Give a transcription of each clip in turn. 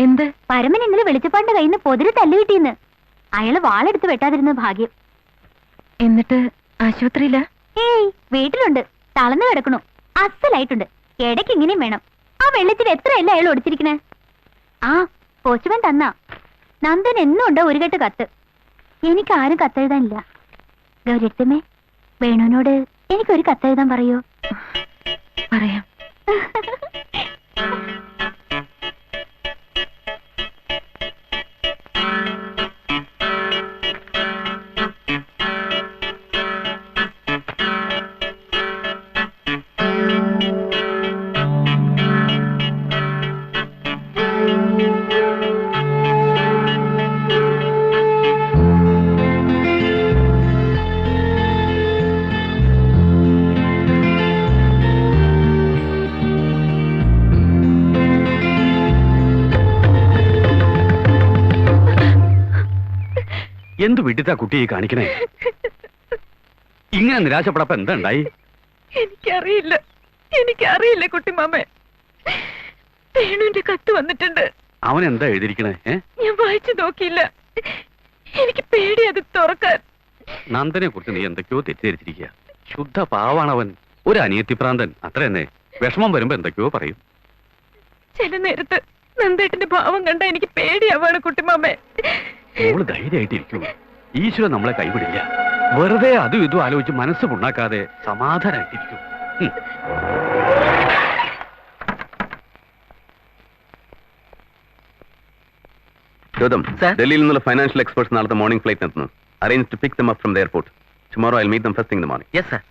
എന്ത്? പരമൻ ഇന്നലെ വെളിച്ചപ്പാടിന്റെ കയ്യിൽ നിന്ന് പൊതിര് തല്ലു കിട്ടിയെന്ന്. അയാള് വാളെടുത്ത് വെട്ടാതിരുന്ന ഭാഗ്യം. എന്നിട്ട് ആശുപത്രിയില? ഏയ്, വീട്ടിലുണ്ട്. തളർന്നു കിടക്കണു. അസലായിട്ടുണ്ട്. ഇടയ്ക്ക് ഇങ്ങനെയും വേണം. ആ വെള്ളത്തിൽ എത്രയല്ല അയാൾ ഒടിച്ചിരിക്കണേ. ആ പോസ്റ്റ്മാൻ തന്നാ. നന്ദൻ എന്നും ഉണ്ടോ ഒരു കെട്ട് കത്ത്. എനിക്ക് ആരും കത്തെഴുതാനില്ല. ഗൗരിയത്തമ്മേ, വേണുവിനോട് എനിക്കൊരു കത്തെഴുതാൻ പറയോ? പറയാം. എന്ത് വിട്ടിട്ടാ കുട്ടിയെ കാണിക്കണേ? ഇങ്ങനെ നിരാശപ്പെടപ്പ എന്താ ഉണ്ടായി? എനിക്കറിയില്ല കുട്ടിമാമേ. വേണുവിന്റെ കത്ത് വന്നിട്ടുണ്ട്. അവൻ എന്താ എഴുതിയിരിക്കണേ? ഞാൻ വായിച്ചു നോക്കിയില്ല. എനിക്ക് പേടി അത് തുറക്കാൻ. നന്ദനെ കുറിച്ച് നീ എന്തൊക്കെയോ തെറ്റിദ്ധരിച്ചിരിക്കുക. ശുദ്ധ പാവാണവൻ. ഒരു അനിയത്തിപ്രാന്തൻ, അത്ര തന്നെ. വിഷമം വരുമ്പോ എന്തൊക്കെയോ പറയും. ചില നേരത്ത് നന്ദേട്ടന്റെ ഭാവം കണ്ട എനിക്ക് പേടിയാവാണ് കുട്ടിമാമേ. മോള് ധൈര്യമായിട്ടിരിക്കൂ. ഈശ്വരൻ നമ്മളെ കൈവിടില്ല. വെറുതെ അതും ഇതും ആലോചിച്ച് മനസ്സ് പുണ്ണാക്കാതെ സമാധാനമായിട്ടിരിക്കും. ഡൽഹിയിൽ നിന്നുള്ള ഫൈനാൻഷ്യൽ എക്സ്പെർട്സ് നാളത്തെ മോർണിംഗ് ഫ്ലൈറ്റ് എത്തുന്നു. Arrange to pick them up from the airport. Tomorrow I will meet them first thing in the morning. Yes sir.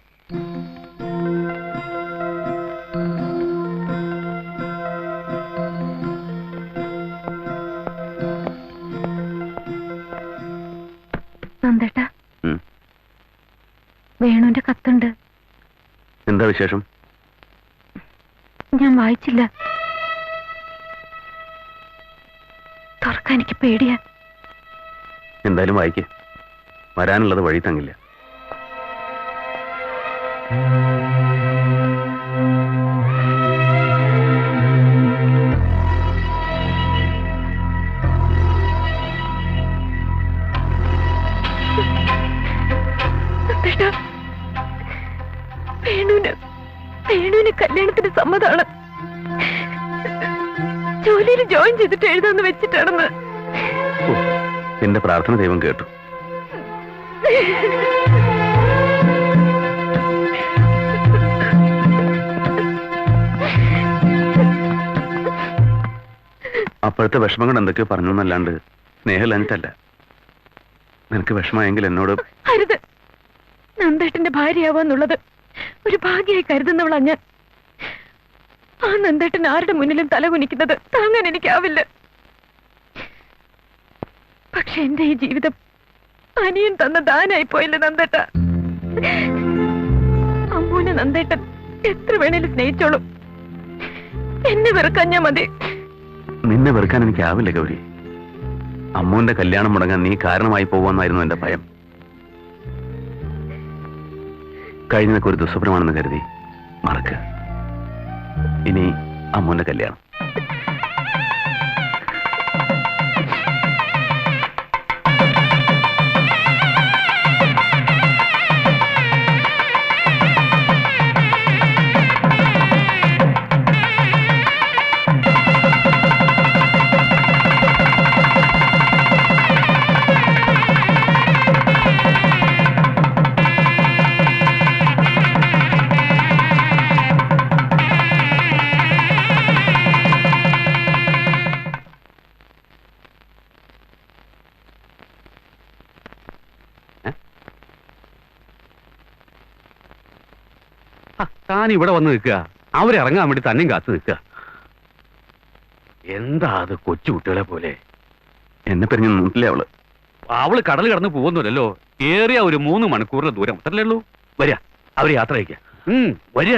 നന്ദേട്ടാ, വേണുവിന്റെ കത്തുണ്ട്. എന്താ വിശേഷം? ഞാൻ വായിച്ചില്ല. തുറക്കാൻ എനിക്ക് പേടിയാ. എന്തായാലും വായിക്കേ. വരാനുള്ളത് വഴി തങ്ങില്ല. വേണുവിന് കല്യാണത്തിന് സമ്മതാണ്. ജോലിയിൽ ജോയിൻ ചെയ്തിട്ട് എഴുതാന്ന് വെച്ചിട്ടാണെന്ന്. എന്റെ പ്രാർത്ഥന ദൈവം കേട്ടു. അപ്പോഴത്തെ വിഷമം കൊണ്ട് എന്തൊക്കെയോ പറഞ്ഞു എന്നല്ലാണ്ട് സ്നേഹമില്ലാഞ്ഞിട്ടല്ല. നിനക്ക് വിഷമമെങ്കിൽ എന്നോട്. അരുത്. നന്ദേട്ടന്റെ ഭാര്യയാവാന്നുള്ളത് ഒരു ഭാഗ്യമായി കരുതുന്നവളാ ഞാൻ. ആ നന്ദേട്ടൻ ആരുടെ മുന്നിലും തലകുനിക്കുന്നത് താങ്ങാൻ എനിക്കാവില്ല. പക്ഷെ എന്റെ ഈ ജീവിതം അനിയൻ തന്ന ദാനായി പോയില്ലേ നന്ദേട്ട. അമ്മൂനെ നന്ദേട്ടൻ എത്ര വേണേലും സ്നേഹിച്ചോളും. എന്നെ വെറുക്കാൻ ഞാൻ മതി. നിന്നെ വെറുക്കാൻ എനിക്കാവില്ല ഗൗരി. അമ്മൂന്റെ കല്യാണം മുടങ്ങാൻ നീ കാരണമായി പോവാന്നായിരുന്നു എന്റെ ഭയം. കഴിഞ്ഞതൊക്കെ ഒരു ദുസ്വപ്നമാണെന്ന് കരുതി മറക്ക്. ഇനി അമ്മൂന്റെ കല്യാണം. താൻ ഇവിടെ വന്ന് നിൽക്കുക. അവരിറങ്ങാൻ വേണ്ടി തന്നെയും കാത്തു നിൽക്കുക. എന്താ അത് കൊച്ചു കുട്ടികളെ പോലെ? എന്നെ പെരിഞ്ഞ് നോക്കില്ലേ അവള്? അവള് കടൽ കടന്ന് പോകുന്നില്ലല്ലോ. ഏറിയ ഒരു 3 മണിക്കൂറിന്റെ ദൂരം അത്രല്ലേ ഉള്ളൂ. വരിക, അവര് യാത്ര അയക്കുക. വരിക.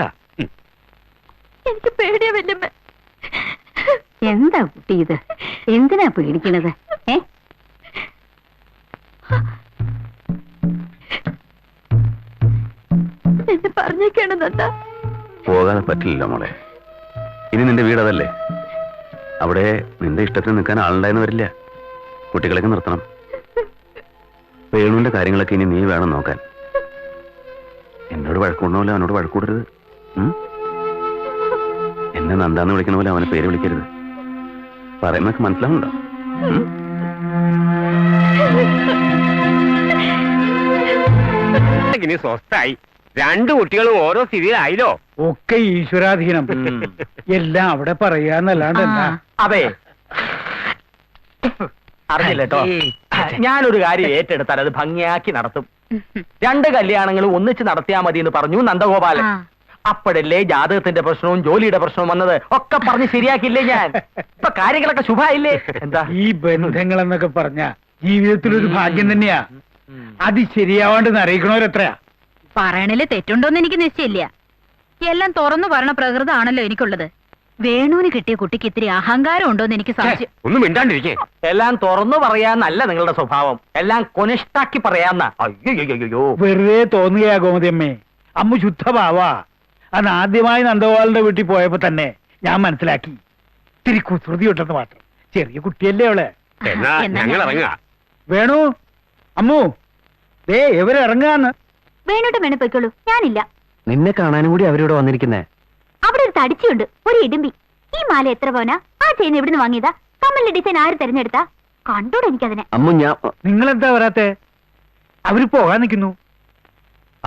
എനിക്ക് പേടിയാ വല്യമ്മ. എന്താ കുട്ടി ഇത്? എന്തിനാ പേടിക്കണത്? എന്നെ പറഞ്ഞേക്കാണ് നന്ദ. പോകാതെ പറ്റില്ലല്ലോ മോളെ. ഇനി നിന്റെ വീടതല്ലേ? അവിടെ നിന്റെ ഇഷ്ടത്തിന് നിൽക്കാൻ ആളുണ്ടായെന്ന് വരില്ല. കുട്ടികളൊക്കെ നിർത്തണം. വേണുവിന്റെ കാര്യങ്ങളൊക്കെ ഇനി നീ വേണം നോക്കാൻ. എന്നോട് വഴക്കുകൊണ്ട പോലെ അവനോട് വഴക്കൂടരുത്. എന്നെ നന്ദാന്ന് വിളിക്കുന്ന പോലെ അവനെ പേര് വിളിക്കരുത്. പറയുന്നൊക്കെ മനസ്സിലാവുന്നുണ്ടോ? ഇനി സ്വസ്ഥായി. രണ്ടു കുട്ടികളും ഓരോ സ്ഥിതിയിലായില്ലോ. ഒക്കെ ഈശ്വരാധീനം. എല്ലാം അവിടെ പറയാന്നല്ലാണ്ട് എന്താ. അതെ, അറിഞ്ഞില്ല കേട്ടോ. ഞാനൊരു കാര്യം ഏറ്റെടുത്താൽ അത് ഭംഗിയാക്കി നടത്തും. രണ്ട് കല്യാണങ്ങളും ഒന്നിച്ച് നടത്തിയാ മതി എന്ന് പറഞ്ഞു നന്ദഗോപാലൻ. അപ്പോഴല്ലേ ജാതകത്തിന്റെ പ്രശ്നവും ജോലിയുടെ പ്രശ്നവും വന്നത്. ഒക്കെ പറഞ്ഞ് ശരിയാക്കിയില്ലേ ഞാൻ. ഇപ്പൊ കാര്യങ്ങളൊക്കെ ശുഭായില്ലേ? എന്താ ഈ ബന്ധങ്ങൾ എന്നൊക്കെ പറഞ്ഞ ജീവിതത്തിലൊരു ഭാഗ്യം തന്നെയാ. അത് ശരിയാവാണ്ട് അറിയിക്കണവരെത്രയാ. പറയണില് തെറ്റുണ്ടോന്ന് എനിക്ക് നിശ്ചയില്ല. എല്ലാം തുറന്നു പറയണ പ്രകൃതമാണല്ലോ എനിക്കുള്ളത്. വേണുവിന് കിട്ടിയ കുട്ടിക്ക് ഇത്തിരി അഹങ്കാരം ഉണ്ടോന്ന് എനിക്ക് സംശയം. ഒന്നും മിണ്ടാണ്ടിരിക്കേ. എല്ലാം തുറന്നു പറയാന്നല്ല നിങ്ങളുടെ സ്വഭാവം. എല്ലാം കൊനിഷ്ടാക്കി പറയാന്ന. അയ്യോ, വെറുതെ തോന്നുകയാ ഗോമതിയമ്മേ. അമ്മ ശുദ്ധഭാവാ. അന്ന് ആദ്യമായി നന്ദഗോപാലിന്റെ വീട്ടിൽ പോയപ്പോ തന്നെ ഞാൻ മനസ്സിലാക്കി. ഇത്തിരി കുസൃതി ഉണ്ടെന്ന് മാത്രം. ചെറിയ കുട്ടിയല്ലേ അവളെ. എന്നാ ഞങ്ങൾ ഇറങ്ങുക. വേണു, അമ്മു, ദേ ഇവര് ഇറങ്ങാന്ന്. വേണോട്ട് വേണേ പോയിക്കോളൂ, ഞാനില്ല. നിന്നെ കാണാനും കൂടി അവരിവിടെ വന്നിരിക്കുന്നേ. അവിടെ ഒരു തടിച്ചുണ്ട്, ഒരു ഇടുമ്പി. ഈ മാല എത്ര പോനാ? ആ ചെയിൻ എവിടുന്ന് വാങ്ങിയതാ? കമ്മലിന്റെ ഡിസൈൻ ആര് തെരഞ്ഞെടുത്താ? കണ്ടൂടെ എനിക്കതിനെ. അമ്മു, ഞാൻ നിങ്ങളെന്താ വരാത്തെ? അവര് പോകാൻ നിൽക്കുന്നു.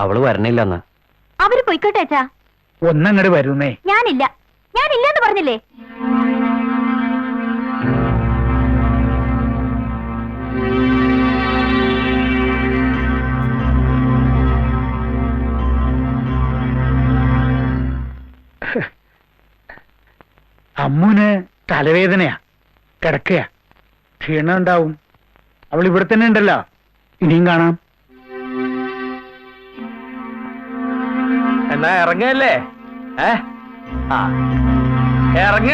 അവള് വരണില്ലെന്ന്. അവര് പോയിക്കോട്ടെ അച്ഛാ. ഒന്നങ്ങട് വരുന്നേ. ഞാനില്ല, ഞാനില്ലെന്ന് പറഞ്ഞില്ലേ. അമ്മുന് തലവേദനയാ, കിടക്കയാ, ക്ഷീണം ഉണ്ടാവും. അവൾ ഇവിടെ തന്നെ ഉണ്ടല്ലോ. ഇനിയും കാണാം. എന്നാ ഇറങ്ങല്ലേ? ഇറങ്ങ.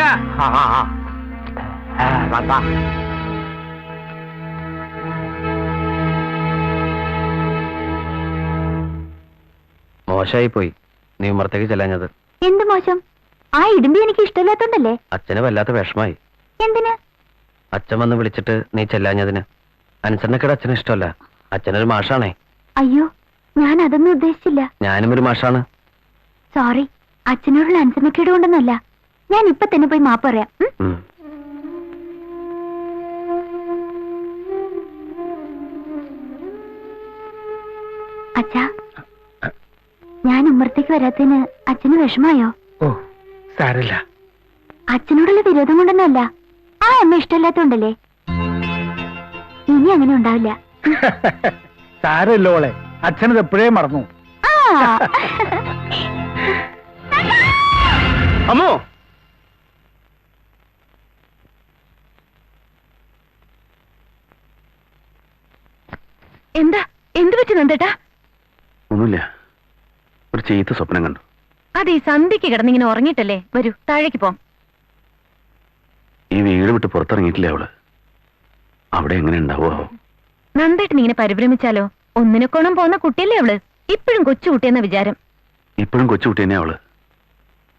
മോശമായി പോയി നീ ഉമ്മറത്തേക്ക് ചെല്ലാഞ്ഞത്. എന്ത് മോശം? ആ ഇടുമ്പി എനിക്ക് ഇഷ്ടമില്ലാത്തോണ്ടല്ലേ. അച്ഛന് വല്ലാത്ത വിഷമായി. എന്തിന്? അച്ഛൻ വന്ന് വിളിച്ചിട്ട് നീ ചെല്ലാഞ്ഞതിന്. അനുസരണക്കേട് അച്ഛന് ഇഷ്ടമല്ല. അച്ഛനൊരു മാഷാണേ. അയ്യോ, ഞാൻ അതൊന്നും ഉദ്ദേശിച്ചില്ല. ഞാനും ഒരു മാഷാണ്. സോറി, അച്ഛനോടുള്ള അനുസരണക്കേട് കൊണ്ടൊന്നുമല്ല. ഞാൻ ഇപ്പൊ തന്നെ പോയി മാപ്പ് പറയാം. അച്ഛാ, ഞാൻ ഉമ്മറത്തേക്ക് വരാത്തതിന് അച്ഛന് വിഷമായോ? ഓ, സാരല്ല. അച്ഛനോടുള്ള വിരോധം കൊണ്ടൊന്നുമല്ല. ആ അമ്മ ഇഷ്ടമല്ലാത്തോണ്ടല്ലേ. ഇനി അങ്ങനെ ഉണ്ടാവില്ല. സാരല്ലോ ഓളെ. അച്ഛനത് എപ്പോഴേ മറന്നു. അമ്മോ, എന്താ? എന്ത് പറ്റി നന്ദേട്ടാ? ഒന്നുമില്ല, ഒരു ചീത്ത സ്വപ്നം കണ്ടു. അതെ, സന്ധ്യക്ക് കിടന്നിങ്ങനെ ഉറങ്ങിയിട്ടല്ലേ. വരൂ, താഴേക്ക് പോം. ഈ വീട് വിട്ട് പുറത്തിറങ്ങിയിട്ടില്ല അവള്. അവിടെ എങ്ങനെ ഉണ്ടാവോ? നന്ദേട്ടൻ ഇങ്ങനെ പരിഭ്രമിച്ചാലോ? ഒന്നിനൊക്കോണം പോകുന്ന കുട്ടിയല്ലേ അവള്. ഇപ്പോഴും കൊച്ചുകുട്ടിയെന്ന വിചാരം. ഇപ്പോഴും കൊച്ചുകുട്ടി തന്നെ അവള്.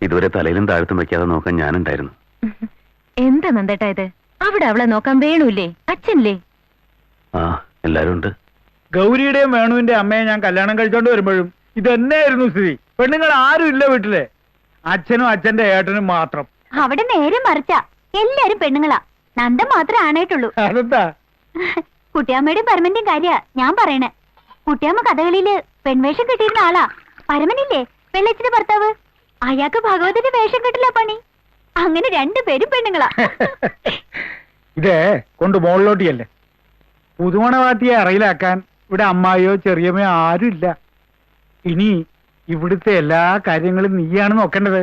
ഇതുവരെ തലയിലും താഴത്തും വെക്കാതെ നോക്കാൻ ഞാനുണ്ടായിരുന്നു. എന്താ നന്ദേട്ടാ ഇത്? അവിടെ അവളെ നോക്കാൻ വേണൂല്ലേ? അച്ഛനില്ലേ? ആ, എല്ലാരും ഉണ്ട്. ഗൗരിയുടെയും വേണുവിന്റെ അമ്മയെ ഞാൻ കല്യാണം കഴിച്ചോണ്ട് വരുമ്പോഴും ഇതന്നെയായിരുന്നു സ്ഥിതി. പെണ്ണുങ്ങൾ ആരും ഇല്ല വീട്ടില്. അച്ഛനും അച്ഛന്റെ ഏട്ടനും മാത്രം. അവിടെ നേരെ മറിച്ചാ. എല്ലാരും പെണ്ണുങ്ങളാ. നന്ദ മാത്രമേ ആണായിട്ടുള്ളൂ. അതെന്താ? കുട്ടിയമ്മയുടെയും പരമന്റെയും കാര്യ ഞാൻ പറയണേ. കുട്ടിയമ്മ കഥകളിയില് പെൺവേഷം കിട്ടിയിരുന്ന ആളാ. പരമനില്ലേ, വെള്ളച്ചിന്റെ ഭർത്താവ്. അയാൾക്ക് ഭഗവതിന്റെ വേഷം കിട്ടില്ല പണി. അങ്ങനെ രണ്ടുപേരും പെണ്ണുങ്ങളാ. ഇതേ കൊണ്ട് മുകളിലോട്ടിയല്ലേ. പുതുമണവാട്ടിയെ അറയിലാക്കാൻ ഇവിടെ അമ്മായിയോ ചെറിയമ്മയോ ആരും ഇല്ല. ഇനി ഇവിടുത്തെ എല്ലാ കാര്യങ്ങളും നീയാണ് നോക്കേണ്ടത്.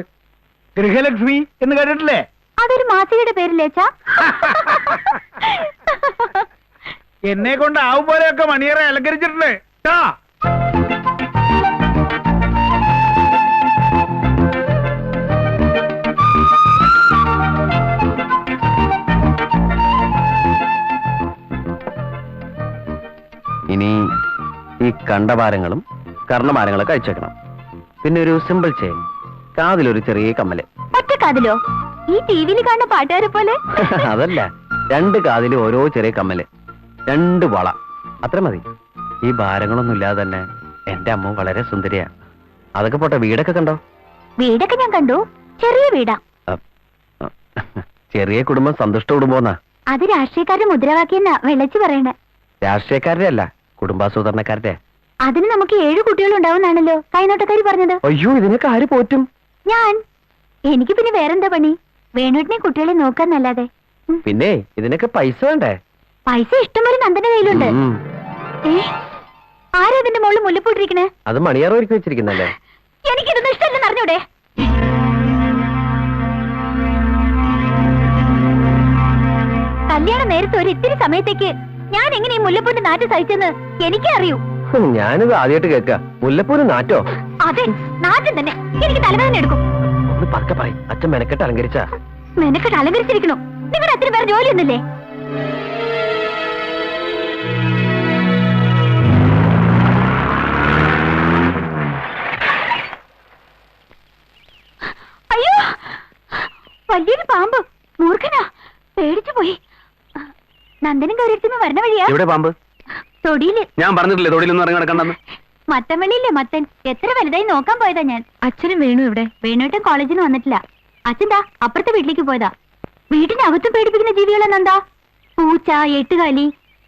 ഗൃഹലക്ഷ്മി എന്ന് കേട്ടിട്ടില്ലേ? അതൊരു മാസികയുടെ പേരില്ലേച്ചാ? എന്നെ കൊണ്ട് ആവും പോലെയൊക്കെ മണിയറ അലങ്കരിച്ചിട്ടുണ്ട്. ഇനി ഈ കണ്ടഭാരങ്ങളും കർണഭാരങ്ങളൊക്കെ അയച്ചേക്കണം. പിന്നെ ഒരു സിമ്പിൾ ചെയിൻ, കാതിലൊരു ചെറിയ കമ്മല്. ഒറ്റക്കാതിലോ? ഈ ടിവിയിൽ കാണുന്ന പാട്ടുകാരെ പോലെ. അതല്ല, 2 കാതിലും ഓരോ ചെറിയ കമ്മല്, 2 വള, അത്ര മതി. ഈ ഭാരങ്ങളൊന്നും ഇല്ലാതെ തന്നെ എന്റെ അമ്മ വളരെ സുന്ദരിയാ. അതൊക്കെ പോട്ടെ, വീടൊക്കെ കണ്ടോ? വീടൊക്കെ ഞാൻ കണ്ടു. ചെറിയ വീടാ. ചെറിയ കുടുംബം സന്തുഷ്ട കുടുംബം. അത് രാഷ്ട്രീയക്കാരുടെ മുദ്രാവാക്യെന്നാ വെള്ളച്ചി പറയണേ. രാഷ്ട്രീയക്കാരുടെ അല്ല, കുടുംബാസൂത്രണക്കാരുടെ. അതിന് നമുക്ക് 7 കുട്ടികളുണ്ടാവുന്നാണല്ലോ കൈനോട്ടക്കാരി പറഞ്ഞത്. അയ്യോ, ഇതിനൊക്കെ ആര് പോറ്റും? ഞാൻ. എനിക്ക് പിന്നെ വേറെന്താ പണി? വേണുട്ടിനെ കുട്ടികളെ നോക്കാന്നല്ലാതെ. പിന്നെ ഇതിനൊക്കെ പൈസ വേണ്ടേ? പൈസ ഇഷ്ടംപോലെ നന്ദന്റെ കയ്യിലുണ്ട്. ആരാ അതിന്റെ മുകളിൽ മുല്ലപ്പൂട്ടിരിക്കണേ? അത് മണിയാറോ ഒരുക്കി വെച്ചിരിക്കുന്നല്ലേ? എനിക്കിതൊന്നും ഇഷ്ടമല്ലെന്ന് അറിഞ്ഞൂടെ? കല്യാണ നേരത്തെ ഒരു ഇത്തിരി സമയത്തേക്ക് ഞാൻ എങ്ങനെ ഈ മുല്ലപ്പൂന്റെ നാറ്റ് സഹിച്ചെന്ന് എനിക്കേ അറിയൂ. ഞാനിത് ആദ്യമായിട്ട് കേൾക്ക. മുല്ലപ്പൂന് നാറ്റോ? അതെ, നാറ്റം തന്നെ. എനിക്ക് തലവേദന എടുക്കും. ഒന്ന് പതുക്കെ പറയും. അച്ഛൻ മെനക്കെട്ട് അലങ്കരിച്ച. മെനക്കെട്ട് അലങ്കരിച്ചിരിക്കണോ? നിങ്ങളുടെ അച്ഛന് വേറെ ജോലിയൊന്നുമില്ലേ? അയ്യോ, വലിയൊരു പാമ്പ്. മൂർഖനാ, പേടിച്ചു പോയി. നന്ദനും ഗൗരിയത്തിനും വരണ വഴിയാ. എവിടെ പാമ്പ്? തൊടിയില്. ഞാൻ പറഞ്ഞിട്ടില്ലേ തൊടിയിലൊന്നും ഇറങ്ങി നടക്കണ്ടെന്ന്. മത്തൻ വെള്ളിയില്ലേ മത്തൻ, എത്ര വലുതായി നോക്കാൻ പോയതാ ഞാൻ. അച്ഛനും വേണു ഇവിടെ. വേണുട്ടൻ കോളേജിന് വന്നിട്ടില്ല. അച്ഛൻതാ അപ്പുറത്തെ വീട്ടിലേക്ക് പോയതാ. വീട്ടിനകത്തും പേടിപ്പിക്കുന്ന ജീവികളെന്നെന്താ? പൂച്ച, എട്ടുകാലി.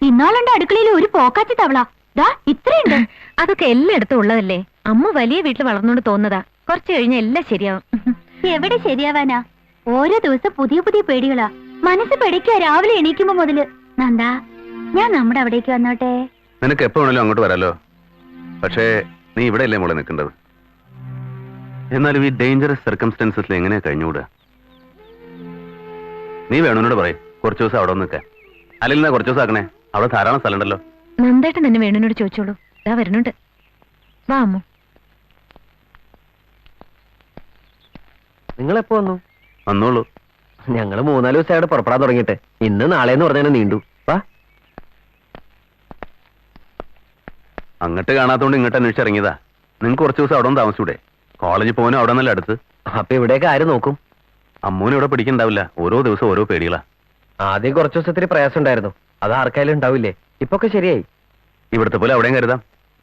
ഇന്നാളുണ്ട് അടുക്കളയിൽ ഒരു പോക്കാച്ചി തവള. ദാ ഇത്രയുണ്ട്. അതൊക്കെ എല്ലായിടത്തും ഉള്ളതല്ലേ. അമ്മ വലിയ വീട്ടിൽ വളർന്നോണ്ട് തോന്നതാ. കുറച്ചു കഴിഞ്ഞാൽ എല്ലാം ശരിയാവും. എവിടെ ശരിയാവാനാ? ഓരോ ദിവസം പുതിയ പുതിയ പേടികളാ. മനസ്സ് പേടിക്കുക രാവിലെ എണീക്കുമ്പോ മുതല്. നന്ദാ, ഞാൻ നമ്മുടെ അവിടേക്ക് വന്നോട്ടെ? നിനക്ക് എപ്പോ വേണേലും അങ്ങോട്ട് വരാലോ. പക്ഷേ നീ ഇവിടെ അല്ലേ മോളെ നിൽക്കേണ്ടത്. എന്നാലും ഈ ഡേഞ്ചറസ് സർക്കംസ്റ്റൻസസിൽ എങ്ങനെയാ കഴിഞ്ഞുകൂടുക? നീ വേണുവിനോട് പറയും കുറച്ചു ദിവസം അവിടെ നിൽക്കാൻ. അല്ലെങ്കിൽ കുറച്ചു ദിവസം ആക്കണേ, അവിടെ ധാരാളം സ്ഥലം ഉണ്ടല്ലോ. നന്ദേട്ടൻ തന്നെ വേണുവിനോട് ചോദിച്ചോളൂ. ഇതാ വരുന്നുണ്ട്. വാ അമ്മു. നിങ്ങളെപ്പോ വന്നു? വന്നോളൂ. ഞങ്ങള് 3-4 ദിവസമായിട്ട് പുറപ്പെടാൻ തുടങ്ങിയിട്ട്. ഇന്ന് നാളെന്ന് പറഞ്ഞാൽ നീണ്ടു. വാ. അങ്ങോട്ട് കാണാത്തോണ്ട് ഇങ്ങോട്ട് അന്വേഷിച്ചിറങ്ങിയതാ. നിങ്ങൾക്ക് കുറച്ച് ദിവസം അവിടെ നിന്ന് താമസിച്ചൂടെ? കോളേജിൽ പോകാനും അവിടെ നിന്നല്ല അടുത്ത്. അപ്പൊ ഇവിടെയൊക്കെ ആര് നോക്കും? അമ്മൂന് ഇവിടെ പിടിക്കണ്ടാവില്ല. ഓരോ ദിവസം ഓരോ പേടികളാ. ആദ്യം കുറച്ചു ദിവസത്തിന് പ്രയാസം ഉണ്ടായിരുന്നു. അത് ആർക്കായാലും ഉണ്ടാവില്ലേ? ഇപ്പൊക്കെ ശരിയായി. ഇവിടുത്തെ പോലെ അവിടെയും കരുതാം.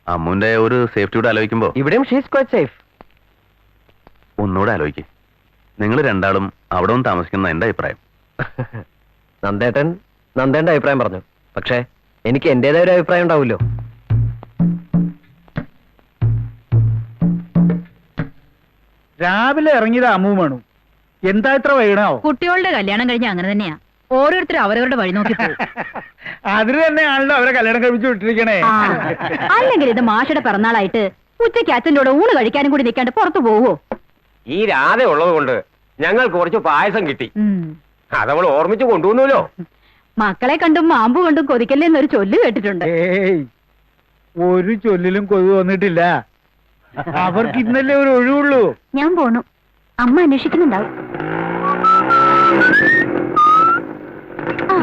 അമ്മൂന്റെ ഒരു സേഫ്റ്റിയോടെ ആലോചിക്കുമ്പോ ഇവിടെയും ഷീസ് ക്വൈറ്റ് സേഫ്. ഒന്നുകൂടെ ആലോചിക്കും. നിങ്ങൾ രണ്ടാളും അവിടെ ഒന്ന് താമസിക്കുന്ന എന്റെ അഭിപ്രായം. നന്ദേട്ടന്റെ അഭിപ്രായം പറഞ്ഞു. പക്ഷേ എനിക്ക് എന്റേതായ ഒരു അഭിപ്രായം ഉണ്ടാവുമല്ലോ. രാവിലെ ഇറങ്ങിയത് അമ്മു വേണു. എന്താ ഇത്ര വൈകണോ? കുട്ടികളുടെ കല്യാണം കഴിഞ്ഞ അങ്ങനെ തന്നെയാ. ഓരോരുത്തരും അവരവരുടെ വഴി നോക്കി പോകും. അതിന് തന്നെയാണല്ലോ അവരെ കല്യാണം കഴിപ്പിച്ചു വിട്ടിരിക്കണേ. അല്ലെങ്കിൽ ഇത് മാഷയുടെ പിറന്നാളായിട്ട് ഉച്ചയ്ക്ക് അച്ഛൻ്റെ കൂടെ ഊണ് കഴിക്കാനും കൂടി നിൽക്കാണ്ട് പുറത്തു പോവോ? ഈ രാധ ഉള്ളത് കൊണ്ട് ഞങ്ങൾക്ക് കുറച്ച് പായസം കിട്ടി. അതവൾ ഓർമ്മിച്ച് കൊണ്ടുവന്നല്ലോ. മക്കളെ കണ്ടും മാമ്പ് കൊണ്ടും കൊതിക്കല്ലേ എന്നൊരു ചൊല്ല് കേട്ടിട്ടുണ്ട്. ഏയ്, ഒരു ചൊല്ലിലും കൊതു വന്നിട്ടില്ല. അവർക്ക് ഇന്നല്ലേ ഒരു ഒഴിവുള്ളൂ. ഞാൻ പോണു. അമ്മ അന്വേഷിക്കുന്നുണ്ടാവും. ആ.